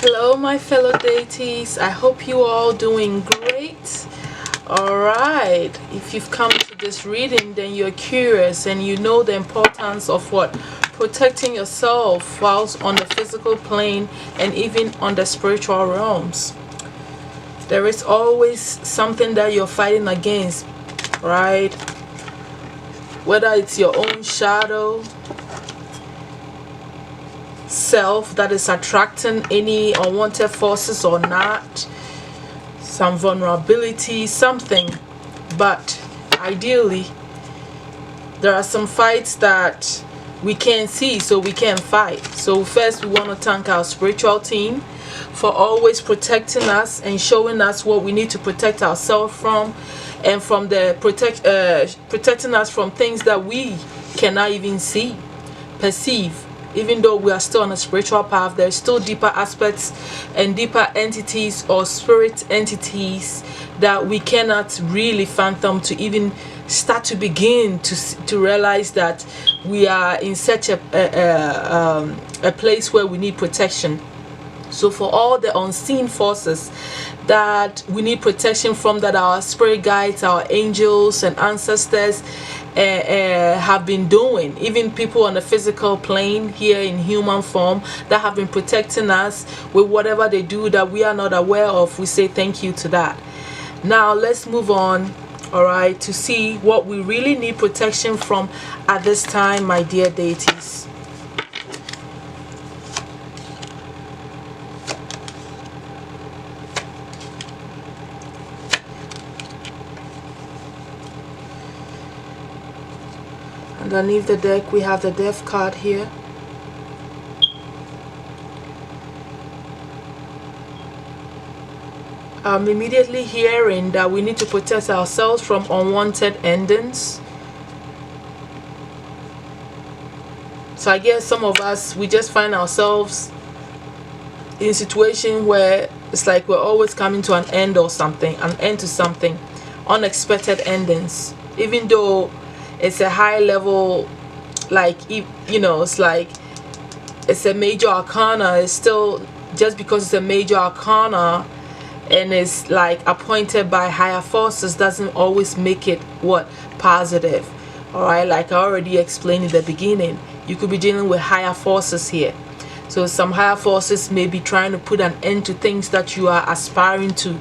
Hello my fellow deities, I hope you all doing great. All right, if you've come to this reading, then you're curious and you know the importance of what protecting yourself whilst on the physical plane and even on the spiritual realms. There is always something that you're fighting against, right? Whether it's your own shadow self that is attracting any unwanted forces or not, some vulnerability, something. But ideally, there are some fights that we can't see, so we can't fight. So first, we want to thank our spiritual team for always protecting us and showing us what we need to protect ourselves from, and from the protecting us from things that we cannot even see, perceive. Even though we are still on a spiritual path, there's still deeper aspects and deeper entities or spirit entities that we cannot really fathom to even start to begin to realize that we are in such a place where we need protection. So for all the unseen forces that we need protection from, that our spirit guides, our angels and ancestors have been doing, even people on the physical plane here in human form that have been protecting us with whatever they do that we are not aware of, we say thank you to that. Now let's move on, all right, to see what we really need protection from at this time, my dear deities. Underneath the deck, we have the Death card here. I'm immediately hearing that we need to protect ourselves from unwanted endings. So I guess some of us, we just find ourselves in a situation where it's like we're always coming to an end or something, an end to something, unexpected endings, even though it's a high level, like, you know, it's like it's a major arcana. It's still, just because it's a major arcana and it's like appointed by higher forces, doesn't always make it what positive. All right, like I already explained in the beginning, you could be dealing with higher forces here. So some higher forces may be trying to put an end to things that you are aspiring to,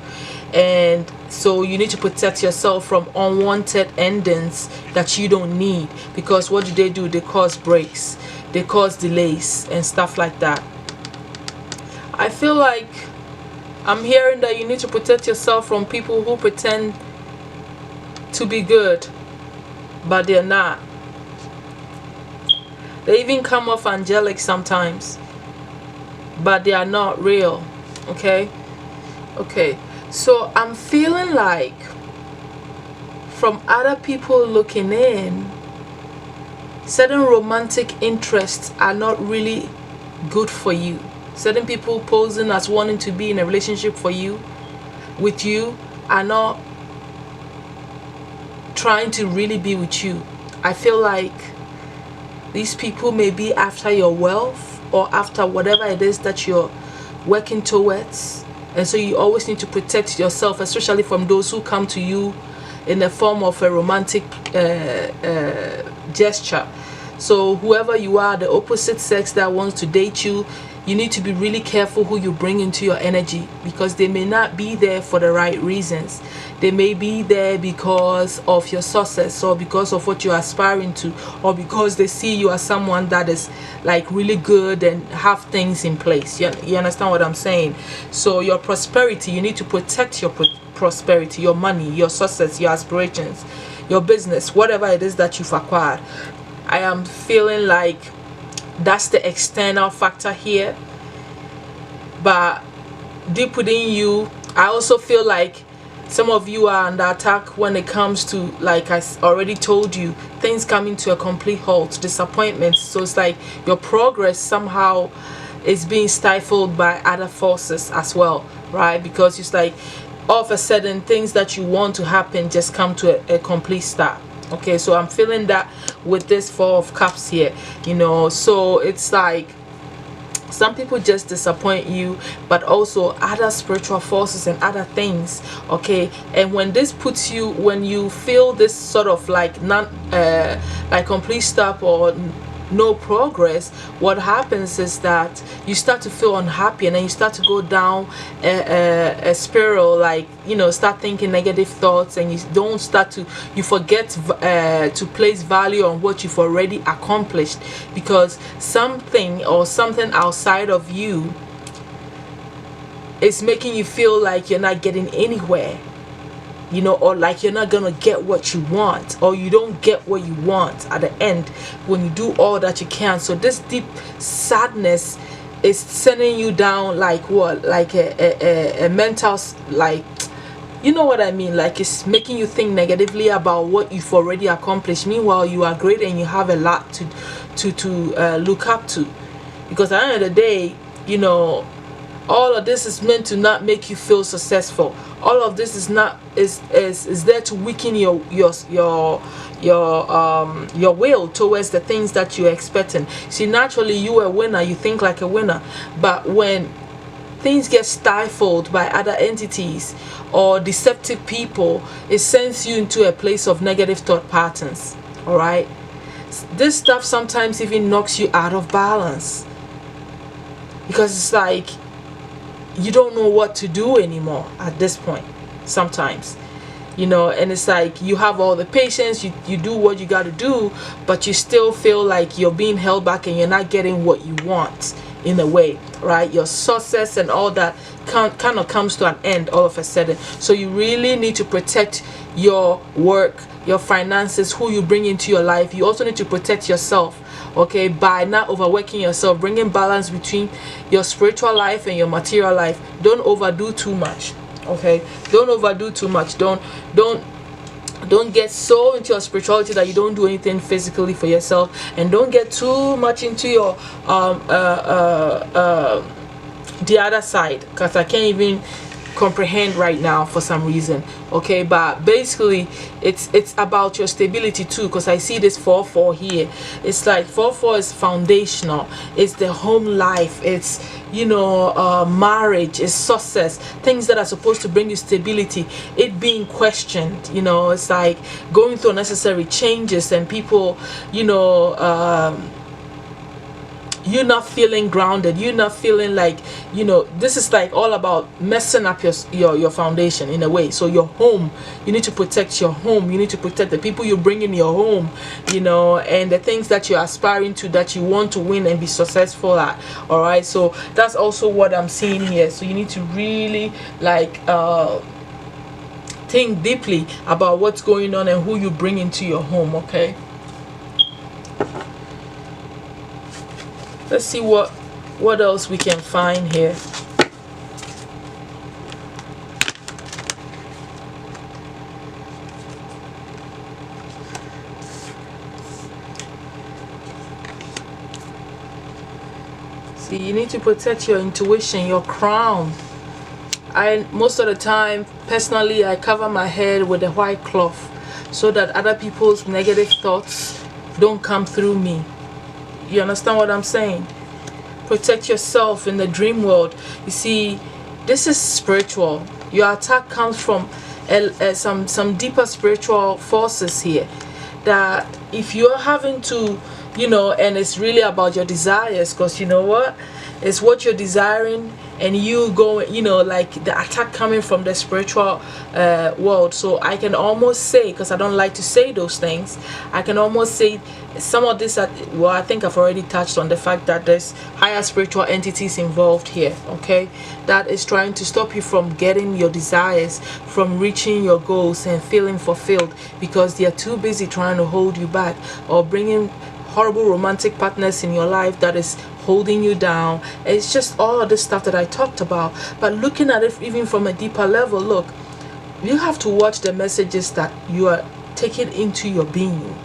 and so you need to protect yourself from unwanted endings that you don't need, because what do? They cause breaks, they cause delays and stuff like that. I feel like I'm hearing that you need to protect yourself from people who pretend to be good but they're not. They even come off angelic sometimes, but they are not real. Okay, so I'm feeling like from other people looking in, certain romantic interests are not really good for you. Certain people posing as wanting to be in a relationship with you are not trying to really be with you. I feel like these people may be after your wealth or after whatever it is that you're working towards. And so you always need to protect yourself, especially from those who come to you in the form of a romantic gesture. So whoever you are, the opposite sex that wants to date you, you need to be really careful who you bring into your energy, because they may not be there for the right reasons. They may be there because of your success, or because of what you're aspiring to, or because they see you as someone that is like really good and have things in place. You understand what I'm saying? So your prosperity, you need to protect your prosperity, your money, your success, your aspirations, your business, whatever it is that you've acquired. I am feeling like that's the external factor here, but deep within you, I also feel like some of you are under attack when it comes to, like I already told you, things coming to a complete halt, disappointments. So it's like your progress somehow is being stifled by other forces as well, right? Because it's like all of a sudden things that you want to happen just come to a complete stop. Okay, so I'm feeling that with this Four of Cups here, you know. So it's like Some people just disappoint you, but also other spiritual forces and other things. Okay, and when this puts you, when you feel this sort of like like complete stop or no progress, what happens is that you start to feel unhappy, and then you start to go down a spiral, like, you know, start thinking negative thoughts, and you forget to place value on what you've already accomplished, because something or something outside of you is making you feel like you're not getting anywhere, you know, or like you're not gonna get what you want, or you don't get what you want at the end when you do all that you can. So this deep sadness is sending you down like what, like a mental, like, you know what I mean, like it's making you think negatively about what you've already accomplished. Meanwhile, you are great and you have a lot to look up to, because at the end of the day, you know, all of this is meant to not make you feel successful. All of this is not is there to weaken your will towards the things that you're expecting. See, naturally you're a winner, you think like a winner, but when things get stifled by other entities or deceptive people, it sends you into a place of negative thought patterns. All right, this stuff sometimes even knocks you out of balance, because it's like you don't know what to do anymore at this point sometimes, you know, and it's like you have all the patience, you do what you got to do, but you still feel like you're being held back and you're not getting what you want in a way, right? Your success and all that kind of comes to an end all of a sudden. So you really need to protect your work, your finances, who you bring into your life. You also need to protect yourself, okay, by not overworking yourself, bringing balance between your spiritual life and your material life. Don't overdo too much, okay? Don't overdo too much. Don't get so into your spirituality that you don't do anything physically for yourself, and don't get too much into your the other side, because I can't even comprehend right now for some reason, okay? But basically it's about your stability too, because I see this 4-4 here. It's like 4-4 is foundational, it's the home life, it's, you know, marriage, is success, things that are supposed to bring you stability, it being questioned, you know. It's like going through unnecessary changes and people, you know, you're not feeling grounded, you're not feeling like, you know, this is like all about messing up your foundation in a way. So your home, you need to protect your home, you need to protect the people you bring in your home, you know, and the things that you're aspiring to, that you want to win and be successful at. All right, so that's also what I'm seeing here. So you need to really like think deeply about what's going on and who you bring into your home, okay? Let's see what else we can find here. See, you need to protect your intuition, your crown. Most of the time, personally, I cover my head with a white cloth so that other people's negative thoughts don't come through me. You understand what I'm saying? Protect yourself in the dream world. You see, this is spiritual. Your attack comes from some deeper spiritual forces here, that if you're having to, you know, and it's really about your desires, because you know what, it's what you're desiring, and you go, you know, like the attack coming from the spiritual world. So I can almost say, because I don't like to say those things, I can almost say some of this, well, I think I've already touched on the fact that there's higher spiritual entities involved here, okay, that is trying to stop you from getting your desires, from reaching your goals and feeling fulfilled, because they are too busy trying to hold you back, or bringing horrible romantic partners in your life that is holding you down. It's just all of this stuff that I talked about. But looking at it even from a deeper level, look, you have to watch the messages that you are taking into your being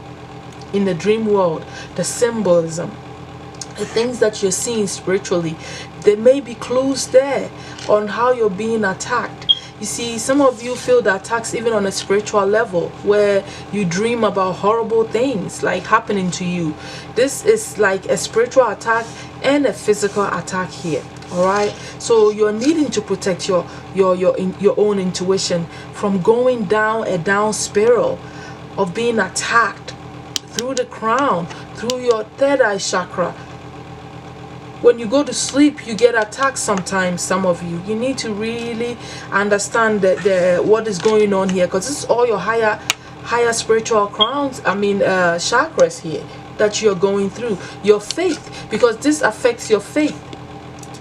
in the dream world, the symbolism, the things that you're seeing spiritually. There may be clues there on how you're being attacked. You see, some of you feel the attacks even on a spiritual level, where you dream about horrible things like happening to you. This is like a spiritual attack and a physical attack here. All right, so you're needing to protect your own intuition from going down a down spiral of being attacked through the crown, through your third eye chakra. When you go to sleep, you get attacked sometimes. Some of you need to really understand that what is going on here, because this is all your higher spiritual crowns, chakras here that you're going through. Your faith, because this affects your faith.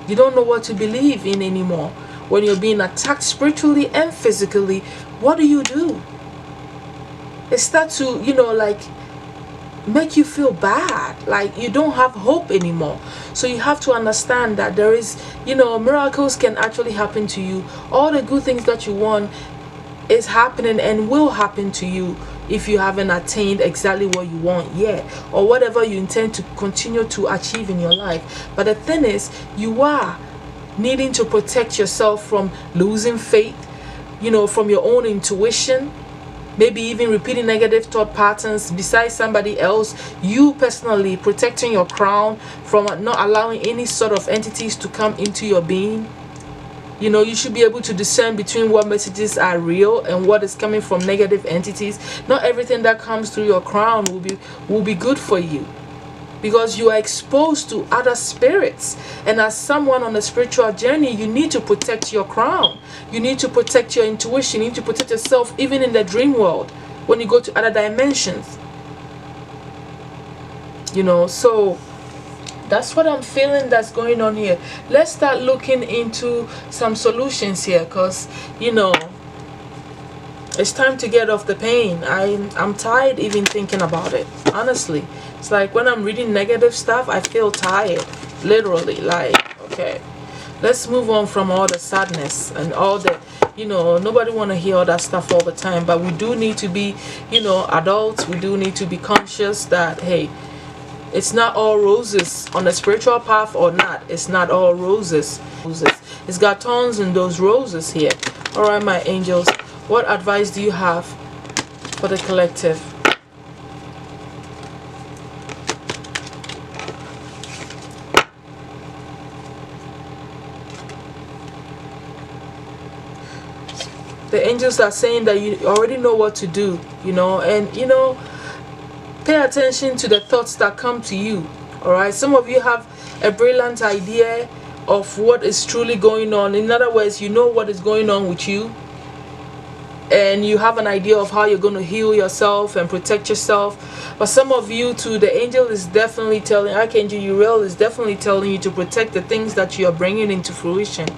You don't know what to believe in anymore. When you're being attacked spiritually and physically, what do? It starts to, like, make you feel bad, like you don't have hope anymore. So you have to understand that there is, miracles can actually happen to you. All the good things that you want is happening and will happen to you if you haven't attained exactly what you want yet, or whatever you intend to continue to achieve in your life. But the thing is, you are needing to protect yourself from losing faith, from your own intuition, maybe even repeating negative thought patterns besides somebody else. You personally protecting your crown from not allowing any sort of entities to come into your being. You should be able to discern between what messages are real and what is coming from negative entities. Not everything that comes through your crown will be good for you, because you are exposed to other spirits. And as someone on a spiritual journey, you need to protect your crown. You need to protect your intuition. You need to protect yourself even in the dream world when you go to other dimensions. So that's what I'm feeling that's going on here. Let's start looking into some solutions here, because it's time to get off the pain. I'm tired even thinking about it, honestly. It's like when I'm reading negative stuff, I feel tired, literally. Like, okay, let's move on from all the sadness and all the, nobody want to hear all that stuff all the time. But we do need to be, adults. We do need to be conscious that, hey, it's not all roses on the spiritual path, or not. It's not all roses. It's got thorns in those roses here. All right, my angels, what advice do you have for the collective? The angels are saying that you already know what to do, and pay attention to the thoughts that come to you. All right, some of you have a brilliant idea of what is truly going on. In other words, you know what is going on with you, and you have an idea of how you're going to heal yourself and protect yourself. But some of you too, the angel is definitely telling, Archangel Uriel is definitely telling you to protect the things that you are bringing into fruition.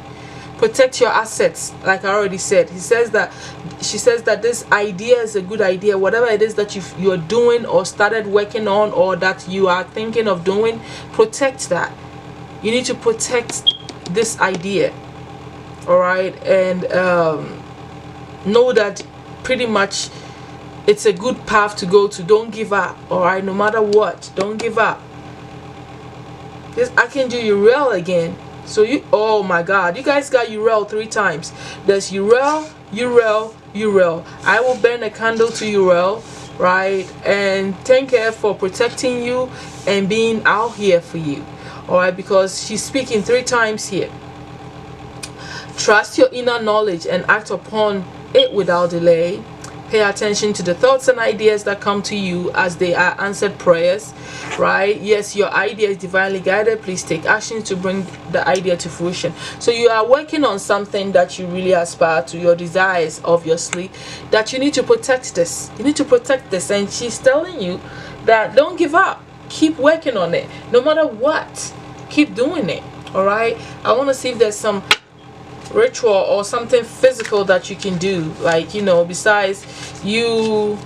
Protect your assets, like I already said. She says that this idea is a good idea. Whatever it is that you're doing or started working on, or that you are thinking of doing, protect that. You need to protect this idea. All right, and know that pretty much it's a good path to go to. Don't give up. All right, no matter what, don't give up. This Archangel Uriel again. So oh my God, you guys got Uriel 3 times. There's Uriel, Uriel, Uriel. I will burn a candle to Uriel, right? And thank her for protecting you and being out here for you. All right, because she's speaking 3 times here. Trust your inner knowledge and act upon it without delay. Pay attention to the thoughts and ideas that come to you as they are answered prayers, right? Yes, your idea is divinely guided. Please take action to bring the idea to fruition. So you are working on something that you really aspire to, your desires, obviously, that you need to protect this. You need to protect this. And she's telling you that don't give up. Keep working on it. No matter what, keep doing it, all right? I want to see if there's some ritual or something physical that you can do, like besides you.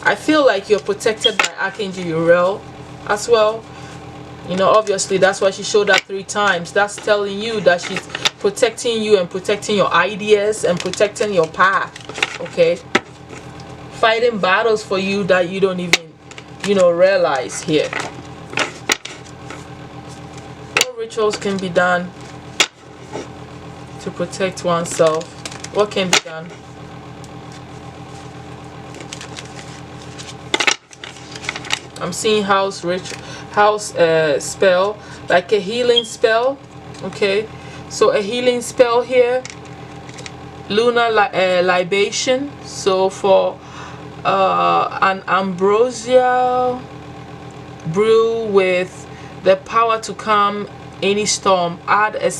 I feel like you're protected by Archangel Uriel as well. Obviously that's why she showed up 3 times. That's telling you that she's protecting you and protecting your ideas and protecting your path. Okay, fighting battles for you that you don't even realize here. What rituals can be done to protect oneself? What can be done? I'm seeing house spell, like a healing spell. Okay, so a healing spell here. Lunar libation. So for an ambrosia brew with the power to calm any storm, add a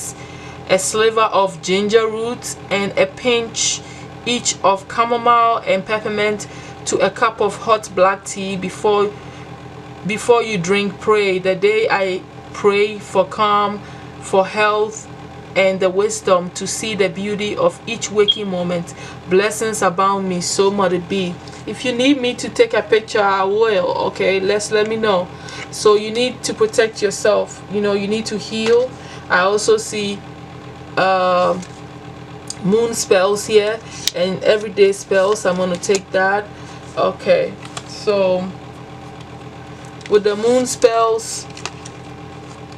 sliver of ginger root and a pinch each of chamomile and peppermint to a cup of hot black tea before you drink. Pray the day I pray for calm, for health, and the wisdom to see the beauty of each waking moment. Blessings abound me, so might it be. If you need me to take a picture, I will. Okay, let me know. So you need to protect yourself. You know, you need to heal. I also see moon spells here and everyday spells. I'm going to take that. Okay, so with the moon spells,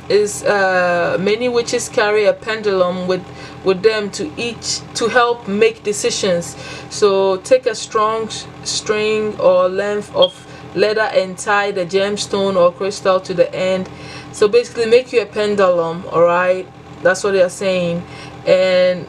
is many witches carry a pendulum with them to help make decisions. So take a strong string or length of leather and tie the gemstone or crystal to the end. So basically make you a pendulum. All right, that's what they are saying. And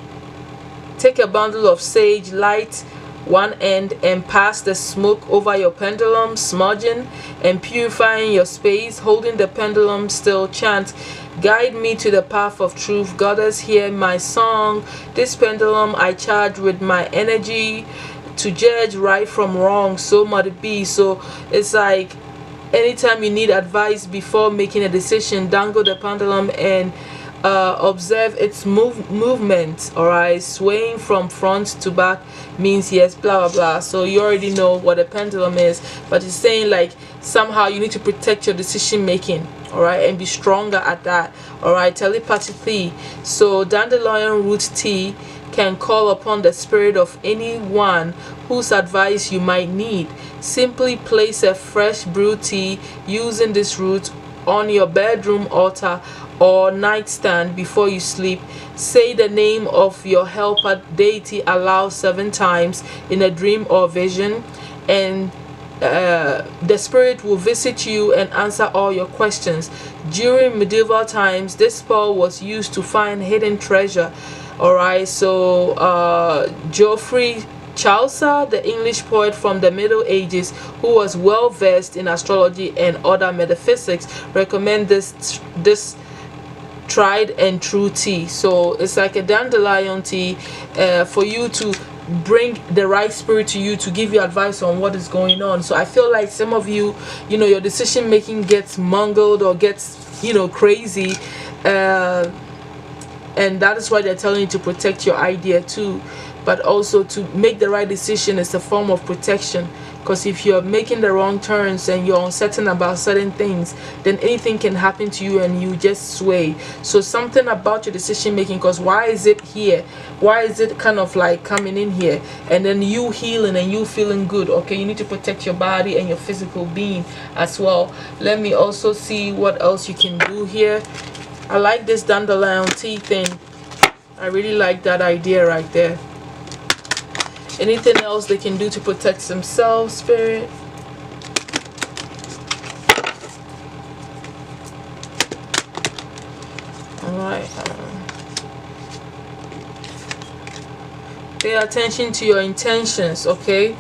take a bundle of sage, light one end and pass the smoke over your pendulum, smudging and purifying your space. Holding the pendulum still, chant, guide me to the path of truth. Goddess, hear my song. This pendulum I charge with my energy to judge right from wrong, so might it be. So it's like anytime you need advice before making a decision, dangle the pendulum and observe its movement. All right, swaying from front to back means yes, blah blah blah. So you already know what a pendulum is, but it's saying like somehow you need to protect your decision making. All right, and be stronger at that. All right, telepathy. So dandelion root tea can call upon the spirit of anyone whose advice you might need. Simply place a fresh brewed tea using this root on your bedroom altar or nightstand before you sleep. Say the name of your helper deity aloud 7 times in a dream or vision, and the spirit will visit you and answer all your questions. During medieval times, this spell was used to find hidden treasure. Alright, so Geoffrey Chaucer, the English poet from the Middle Ages who was well versed in astrology and other metaphysics, recommend this tried and true tea. So it's like a dandelion tea for you to bring the right spirit to you to give you advice on what is going on. So I feel like some of you, you know, your decision making gets mangled or gets, you know, crazy, and that is why they're telling you to protect your idea too. But also to make the right decision is a form of protection, because if you're making the wrong turns and you're uncertain about certain things, then anything can happen to you and you just sway. So something about your decision making, because why is it here? Why is it kind of like coming in here? And then you healing and you feeling good. Okay, you need to protect your body and your physical being as well. Let me also see what else you can do here. I like this dandelion tea thing. I really like that idea right there. Anything else they can do to protect themselves, spirit? Alright. Pay attention to your intentions, okay?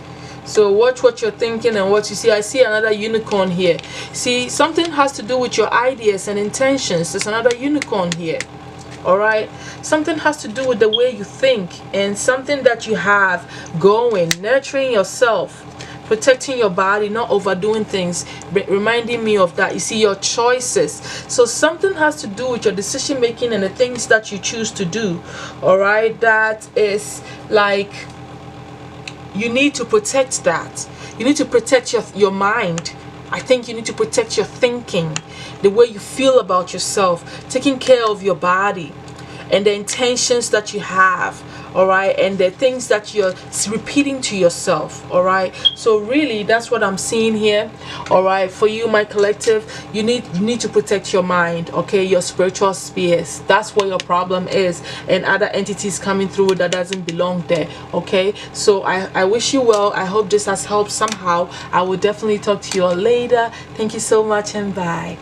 So watch what you're thinking and what you see. I see another unicorn here. See, something has to do with your ideas and intentions. There's another unicorn here. Alright, something has to do with the way you think and something that you have going, nurturing yourself, protecting your body, not overdoing things, reminding me of that. You see, your choices. So something has to do with your decision making and the things that you choose to do. Alright, that is like, you need to protect that. You need to protect your mind. I think you need to protect your thinking, the way you feel about yourself, taking care of your body and the intentions that you have. all right, and the things that you're repeating to yourself, all right. So really, that's what I'm seeing here, all right. For you, my collective, you need to protect your mind, okay, your spiritual space. That's where your problem is, and other entities coming through that doesn't belong there, okay. So I wish you well. I hope this has helped somehow. I will definitely talk to you all later. Thank you so much, and bye.